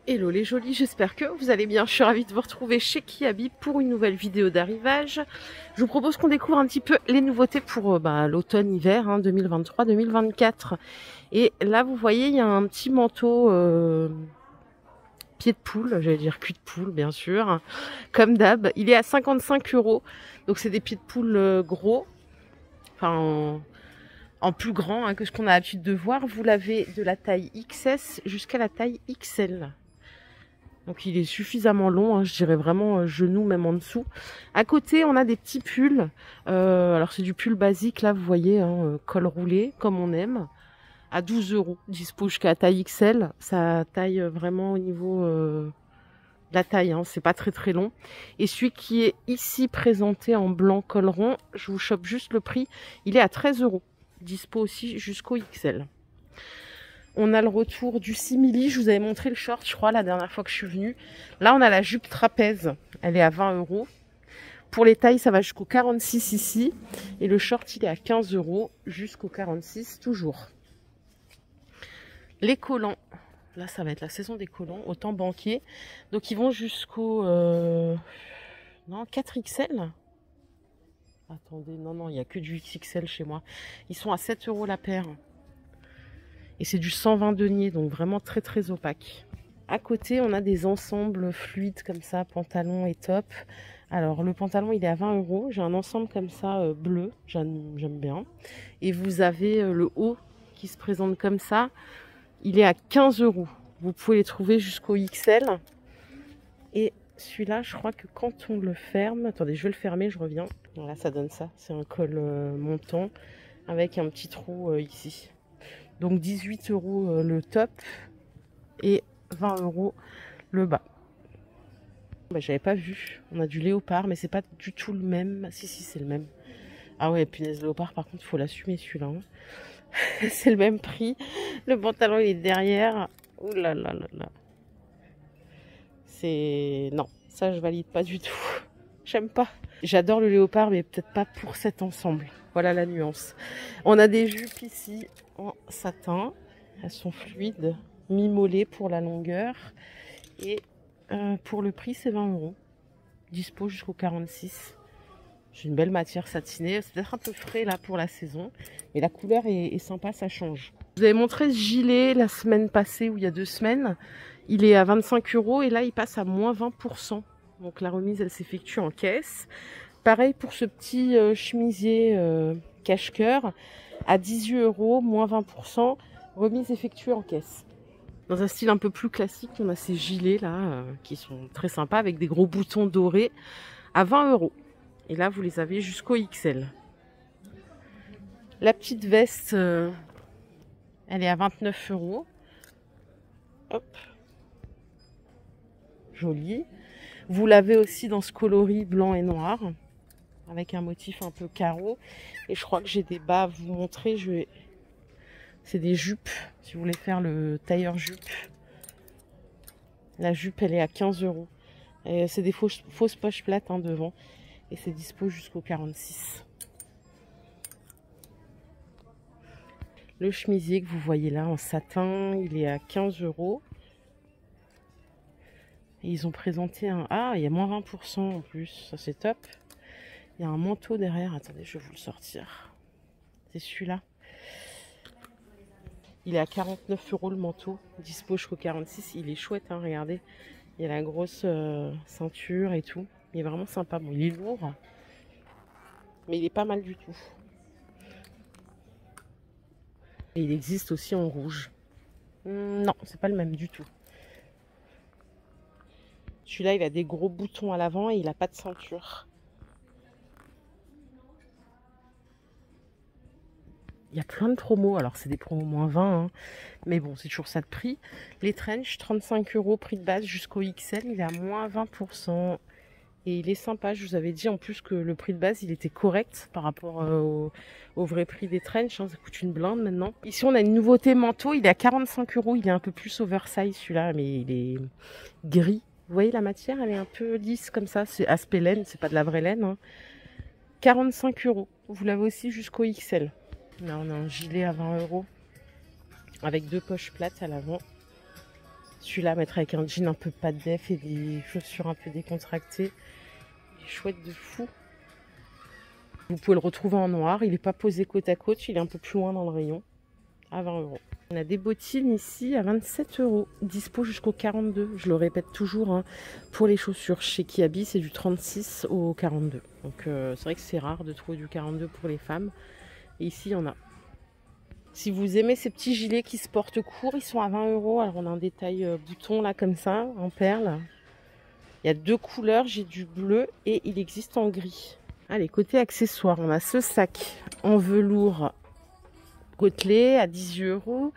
Hello les jolis, j'espère que vous allez bien. Je suis ravie de vous retrouver chez Kiabi pour une nouvelle vidéo d'arrivage. Je vous propose qu'on découvre un petit peu les nouveautés pour l'automne-hiver 2023-2024. Et là, vous voyez, il y a un petit manteau pied de poule, j'allais dire cul de poule bien sûr, comme d'hab. Il est à 55 €. Donc c'est des pieds de poule gros, enfin en plus grand que ce qu'on a l'habitude de voir. Vous l'avez de la taille XS jusqu'à la taille XL. Donc il est suffisamment long, je dirais vraiment genou même en dessous. À côté, on a des petits pulls. Alors c'est du pull basique, là, vous voyez, col roulé, comme on aime, à 12 €. Dispo jusqu'à la taille XL. Ça taille vraiment au niveau de la taille, c'est pas très très long. Et celui qui est ici présenté en blanc col rond, je vous chope juste le prix. Il est à 13 €. Dispo aussi jusqu'au XL. On a le retour du simili. Je vous avais montré le short, je crois, la dernière fois que je suis venue. Là, on a la jupe trapèze. Elle est à 20 €. Pour les tailles, ça va jusqu'au 46 ici. Et le short, il est à 15 € jusqu'au 46 toujours. Les collants. Là, ça va être la saison des collants, autant banquier. Donc, ils vont jusqu'au 4XL. Attendez, non, il n'y a que du XXL chez moi. Ils sont à 7 € la paire. Et c'est du 120 deniers, donc vraiment très très opaque. À côté, on a des ensembles fluides comme ça, pantalon et top. Alors le pantalon, il est à 20 €. J'ai un ensemble comme ça bleu, j'aime bien. Et vous avez le haut qui se présente comme ça. Il est à 15 €. Vous pouvez les trouver jusqu'au XL. Et celui-là, je crois que quand on le ferme... Attendez, je vais le fermer, je reviens. Voilà, ça donne ça. C'est un col montant avec un petit trou ici. Donc 18 € le top et 20 € le bas. J'avais pas vu. On a du léopard, mais c'est pas du tout le même. Si, c'est le même. Ah ouais, punaise, léopard, par contre, il faut l'assumer celui-là. C'est le même prix. Le pantalon, il est derrière. Ouh là là là là. C'est... Non, ça, je valide pas du tout. J'aime pas. J'adore le léopard, mais peut-être pas pour cet ensemble. Voilà la nuance. On a des jupes ici en satin. Elles sont fluides, mi-mollet pour la longueur. Et pour le prix, c'est 20 €. Dispo jusqu'au 46. J'ai une belle matière satinée. C'est peut-être un peu frais là pour la saison. Mais la couleur est sympa, ça change. Je vous avais montré ce gilet la semaine passée ou il y a 2 semaines. Il est à 25 € et là, il passe à moins 20%. Donc la remise, elle s'effectue en caisse. Pareil pour ce petit chemisier cache-cœur à 18 €, moins 20%, remise effectuée en caisse. Dans un style un peu plus classique, on a ces gilets là qui sont très sympas avec des gros boutons dorés à 20 €. Et là, vous les avez jusqu'au XL. La petite veste, elle est à 29 €. Hop. Jolie. Vous l'avez aussi dans ce coloris blanc et noir, avec un motif un peu carreau. Et je crois que j'ai des bas à vous montrer. C'est des jupes, si vous voulez faire le tailleur jupe. La jupe, elle est à 15 €. C'est des fausses poches plates devant. Et c'est dispo jusqu'au 46. Le chemisier que vous voyez là en satin, il est à 15 €. Et ils ont présenté un... Ah, il y a moins 20% en plus. Ça, c'est top. Il y a un manteau derrière. Attendez, je vais vous le sortir. C'est celui-là. Il est à 49 € le manteau. Dispo jusqu'au 46. Il est chouette, regardez. Il y a la grosse ceinture et tout. Il est vraiment sympa. Bon, il est lourd. Mais il est pas mal du tout. Et il existe aussi en rouge. Non, c'est pas le même du tout. Celui-là, il a des gros boutons à l'avant et il n'a pas de ceinture. Il y a plein de promos. Alors, c'est des promos moins 20. Mais bon, c'est toujours ça de prix. Les trench, 35 € prix de base jusqu'au XL. Il est à moins 20%. Et il est sympa. Je vous avais dit en plus que le prix de base, il était correct par rapport au vrai prix des trench. Ça coûte une blinde maintenant. Ici, on a une nouveauté manteau. Il est à 45 €. Il est un peu plus oversize celui-là, mais il est gris. Vous voyez la matière, elle est un peu lisse comme ça. C'est aspect laine, c'est pas de la vraie laine. 45 €. Vous l'avez aussi jusqu'au XL. Là, on a un gilet à 20 € avec 2 poches plates à l'avant. Celui-là, mettre avec un jean un peu pas de def et des chaussures un peu décontractées. Il est chouette de fou. Vous pouvez le retrouver en noir. Il n'est pas posé côte à côte. Il est un peu plus loin dans le rayon. À 20 euros. On a des bottines ici à 27 euros. Dispo jusqu'au 42. Je le répète toujours. Hein, pour les chaussures chez Kiabi, c'est du 36 au 42. Donc c'est vrai que c'est rare de trouver du 42 pour les femmes. Et ici, il y en a. Si vous aimez ces petits gilets qui se portent court, ils sont à 20 euros. Alors on a un détail bouton là comme ça, en perles. Il y a deux couleurs, j'ai du bleu et il existe en gris. Allez, côté accessoires, on a ce sac en velours côtelé à 18 euros.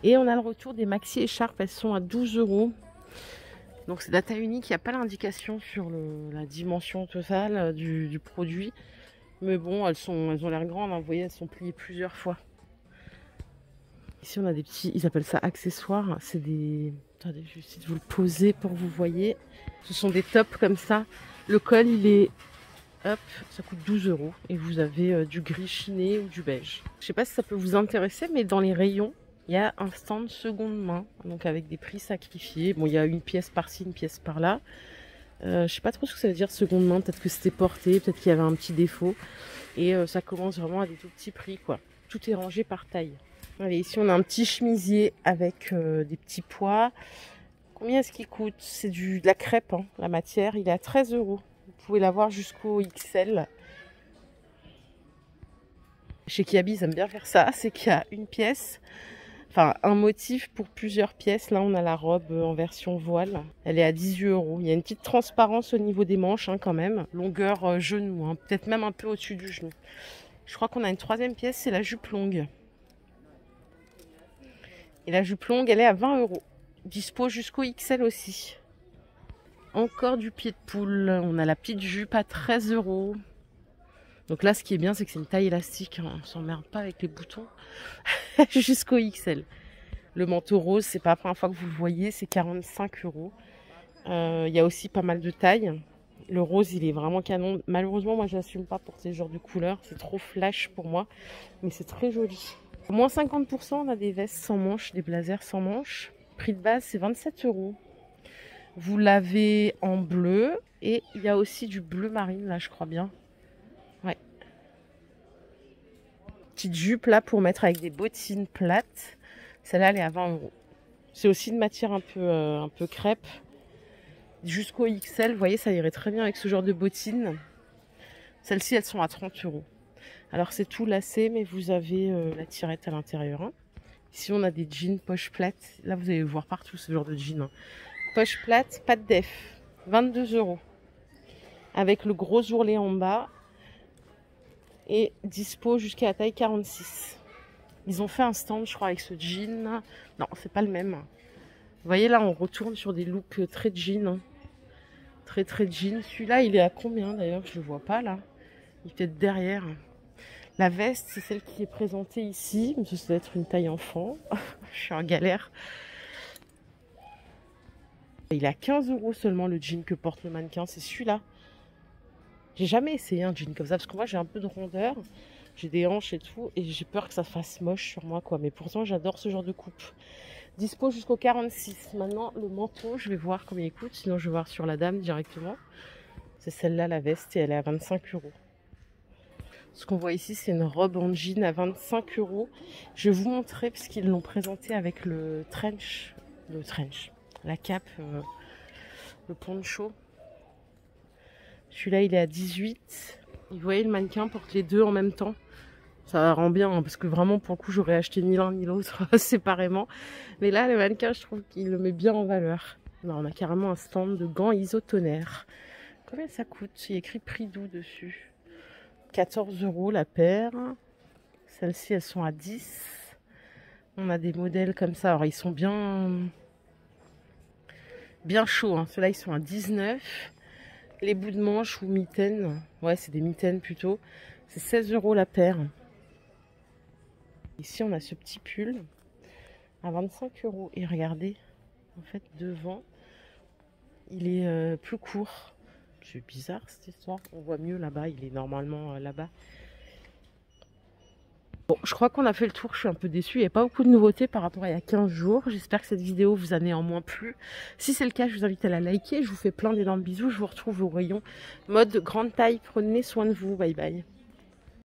Et on a le retour des maxi écharpes, elles sont à 12 euros. Donc c'est de la taille unique, il n'y a pas l'indication sur la dimension totale du produit. Mais bon, elles ont l'air grandes, hein. Vous voyez, elles sont pliées plusieurs fois. Ici, on a des petits, ils appellent ça accessoires. C'est des... Attendez, je vais essayer de vous le poser pour que vous voyez. Ce sont des tops comme ça. Le col, il est... Hop, ça coûte 12 euros. Et vous avez du gris chiné ou du beige. Je sais pas si ça peut vous intéresser, mais dans les rayons, il y a un stand seconde main. Donc avec des prix sacrifiés. Bon, il y a une pièce par-ci, une pièce par-là. Je sais pas trop ce que ça veut dire seconde main. Peut-être que c'était porté, peut-être qu'il y avait un petit défaut. Et ça commence vraiment à des tout petits prix, quoi. Tout est rangé par taille. Allez, ici on a un petit chemisier avec des petits pois. Combien est-ce qu'il coûte? C'est de la crêpe, hein, la matière. Il est à 13 euros. Vous pouvez l'avoir jusqu'au XL. Chez Kiabi, ils aiment bien faire ça. C'est qu'il y a une pièce, enfin un motif pour plusieurs pièces. Là, on a la robe en version voile. Elle est à 18 euros. Il y a une petite transparence au niveau des manches, hein, quand même. Longueur genou, hein, peut-être même un peu au-dessus du genou. Je crois qu'on a une troisième pièce, c'est la jupe longue. Et la jupe longue, elle est à 20 euros. Dispo jusqu'au XL aussi. Encore du pied de poule. On a la petite jupe à 13 euros. Donc là, ce qui est bien, c'est que c'est une taille élastique. On ne s'emmerde pas avec les boutons. Jusqu'au XL. Le manteau rose, c'est pas la première fois que vous le voyez. C'est 45 euros. Il y a aussi pas mal de tailles. Le rose, il est vraiment canon. Malheureusement, moi, je n'assume pas pour ces genres de couleurs. C'est trop flash pour moi. Mais c'est très joli. Moins 50%, on a des vestes sans manches, des blazers sans manches. Prix de base, c'est 27 euros. Vous l'avez en bleu et il y a aussi du bleu marine, là, je crois bien. Ouais. Petite jupe, là, pour mettre avec des bottines plates. Celle-là, elle est à 20 euros. C'est aussi une matière un peu crêpe. Jusqu'au XL, vous voyez, ça irait très bien avec ce genre de bottines. Celles-ci, elles sont à 30 euros. Alors c'est tout lacé, mais vous avez la tirette à l'intérieur. Hein. Ici on a des jeans poche plate. Là vous allez voir partout ce genre de jeans. Hein. Poche plate, pas de def. 22 euros. Avec le gros ourlet en bas. Et dispo jusqu'à la taille 46. Ils ont fait un stand je crois avec ce jean. Non, c'est pas le même. Vous voyez là on retourne sur des looks très jean. Hein. Très jean. Celui-là il est à combien d'ailleurs? Je le vois pas là. Il est peut-être derrière. La veste, c'est celle qui est présentée ici. Ça doit être une taille enfant. Je suis en galère. Il est à 15 euros seulement le jean que porte le mannequin. C'est celui-là. J'ai jamais essayé un jean comme ça. Parce que moi, j'ai un peu de rondeur. J'ai des hanches et tout. Et j'ai peur que ça fasse moche sur moi, quoi. Mais pourtant, j'adore ce genre de coupe. Dispo jusqu'au 46. Maintenant, le manteau, je vais voir combien il coûte. Sinon, je vais voir sur la dame directement. C'est celle-là, la veste. Et elle est à 25 euros. Ce qu'on voit ici, c'est une robe en jean à 25 euros. Je vais vous montrer parce qu'ils l'ont présenté avec le trench, la cape, le poncho. Celui-là, il est à 18. Et vous voyez, le mannequin porte les deux en même temps. Ça rend bien, hein, parce que vraiment, pour le coup, j'aurais acheté ni l'un ni l'autre séparément. Mais là, le mannequin, je trouve qu'il le met bien en valeur. Non, on a carrément un stand de gants isotonaires. Combien ça coûte? Il y a écrit prix doux dessus. 14 euros la paire. Celles-ci, elles sont à 10. On a des modèles comme ça. Alors, ils sont bien chauds. Hein. Ceux-là, ils sont à 19. Les bouts de manche ou mitaines. Ouais, c'est des mitaines plutôt. C'est 16 euros la paire. Ici, on a ce petit pull à 25 euros. Et regardez, en fait, devant, il est plus court. C'est bizarre cette histoire. On voit mieux là-bas. Il est normalement là-bas. Bon, je crois qu'on a fait le tour, je suis un peu déçue, il n'y a pas beaucoup de nouveautés par rapport à il y a 15 jours. J'espère que cette vidéo vous a néanmoins plu. Si c'est le cas, je vous invite à la liker. Je vous fais plein d'énormes bisous. Je vous retrouve au rayon mode grande taille. Prenez soin de vous. Bye bye.